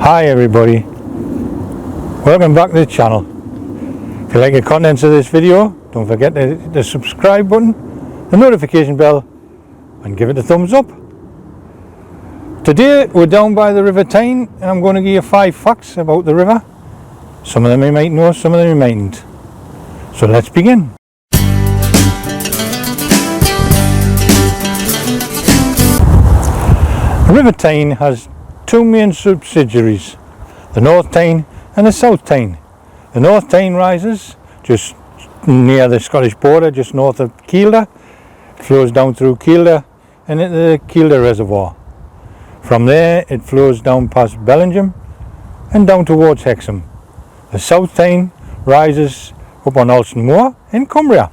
Hi everybody, welcome back to the channel. If you like the contents of this video, don't forget to hit the subscribe button, the notification bell, and give it a thumbs up. Today we're down by the River Tyne and I'm going to give you 5 facts about the river. Some of them you might know, some of them you mightn't. So let's begin. The River Tyne has two main subsidiaries, the North Tyne and the South Tyne. The North Tyne rises just near the Scottish border, just north of Kielder. It flows down through Kielder and into the Kielder Reservoir. From there it flows down past Bellingham and down towards Hexham. The South Tyne rises up on Alston Moor in Cumbria.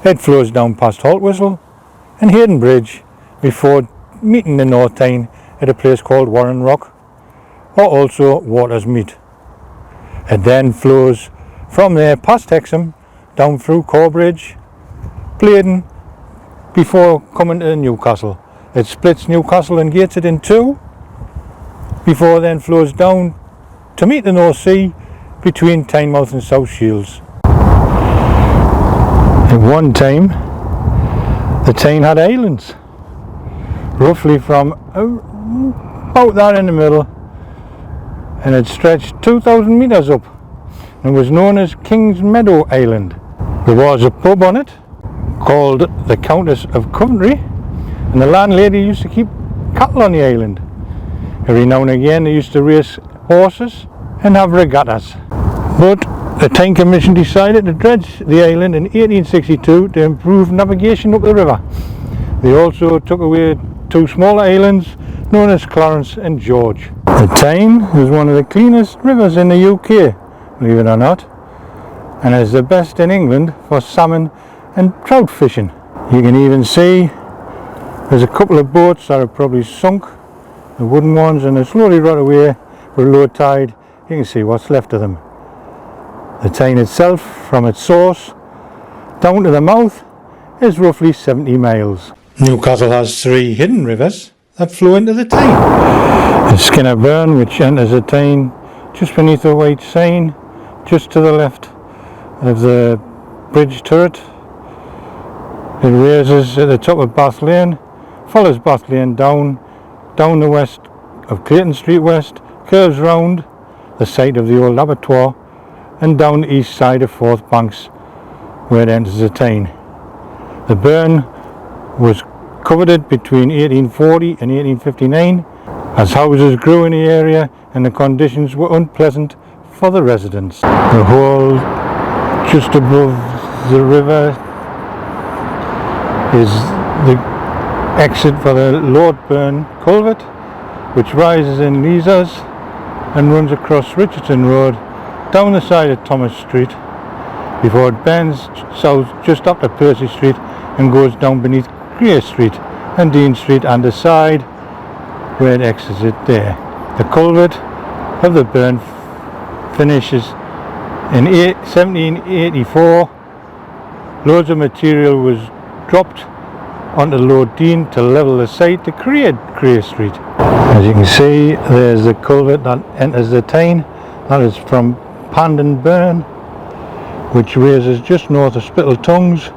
It flows down past Haltwhistle and Hayden Bridge before meeting the North Tyne at a place called Warren Rock, or also Watersmeet. It then flows from there past Hexham down through Corbridge, Bladen, before coming to Newcastle. It splits Newcastle and gates it in two before then flows down to meet the North Sea between Tynemouth and South Shields. At one time the Tyne had islands, roughly from about that in the middle, and it stretched 2,000 metres up and was known as King's Meadow Island. There was a pub on it called the Countess of Coventry, and the landlady used to keep cattle on the island. Every now and again they used to race horses and have regattas. But the Tyne Commission decided to dredge the island in 1862 to improve navigation up the river. They also took away two smaller islands known as Clarence and George. The Tyne is one of the cleanest rivers in the UK, believe it or not, and is the best in England for salmon and trout fishing. You can even see there's a couple of boats that are probably sunk, the wooden ones, and they slowly rot away. For low tide you can see what's left of them. The Tyne itself, from its source down to the mouth, is roughly 70 miles. Newcastle has 3 hidden rivers that flow into the Tyne. The Skinner Burn, which enters the Tyne just beneath the white sign, just to the left of the bridge turret. It raises at the top of Bath Lane, follows Bath Lane down the west of Clayton Street West, curves round the site of the old abattoir and down the east side of Forth Banks where it enters the Tyne. The burn was coveted between 1840 and 1859 as houses grew in the area and the conditions were unpleasant for the residents. The hole just above the river is the exit for the Lord Burn culvert, which rises in Leazers and runs across Richardson Road down the side of Thomas Street before it bends south just up to Percy Street and goes down beneath Grey Street and Dean Street and the side where it exits it there. The culvert of the burn finishes in 1784. Loads of material was dropped onto Lord Dean to level the site to create Grey Street. As you can see, there's the culvert that enters the Tyne. That is from Pandon Burn, which raises just north of Spittal Tongues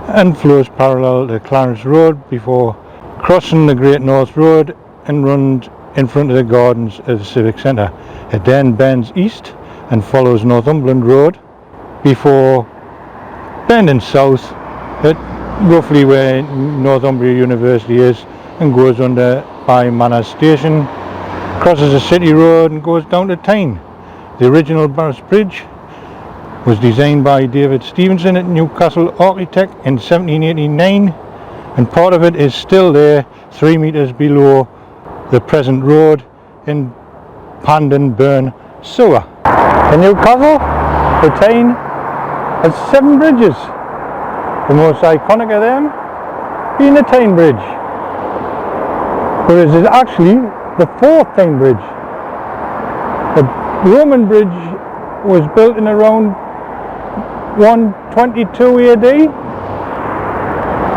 and flows parallel to Clarence Road before crossing the Great North Road and runs in front of the gardens of the Civic Centre. It then bends east and follows Northumberland Road before bending south at roughly where Northumbria University is and goes under by Manor Station, crosses the City Road and goes down to Tyne. The original Barras Bridge was designed by David Stevenson, a Newcastle architect, in 1789, and part of it is still there 3 metres below the present road in Pandon Burn Sewer. In Newcastle, the Tyne has 7 bridges, the most iconic of them being the Tyne Bridge, whereas it's actually the 4th Tyne Bridge. The Roman bridge was built in around 122 AD,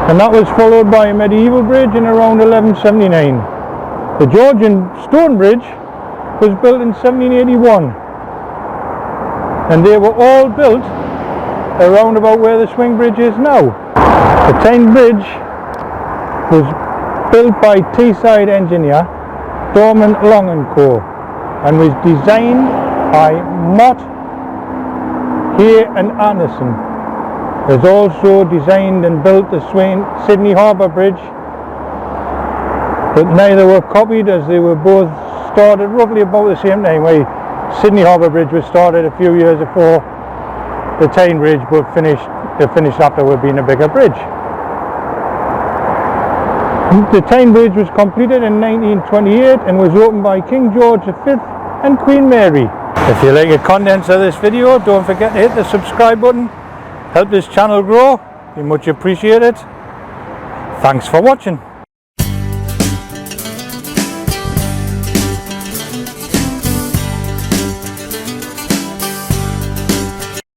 and that was followed by a medieval bridge in around 1179. The Georgian stone bridge was built in 1781, and they were all built around about where the swing bridge is now. The Tyne Bridge was built by Teesside engineer Dorman Long & Co. and was designed by Mott, Hay and Anderson. Has also designed and built the Sydney Harbour Bridge, but neither were copied as they were both started roughly about the same time. Sydney Harbour Bridge was started a few years before the Tyne Bridge, but they finished afterward being a bigger bridge. The Tyne Bridge was completed in 1928 and was opened by King George V and Queen Mary. If you like the contents of this video, don't forget to hit the subscribe button. Help this channel grow, be much appreciated. Thanks for watching.